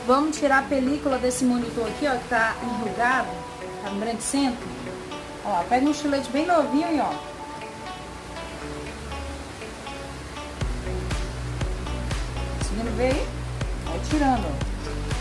Vamos tirar a película desse monitor aqui, ó, que tá enrugado, tá embranquecendo. Ó, pega um estilete bem novinho aí, ó. Conseguindo ver aí? Vai tirando, ó.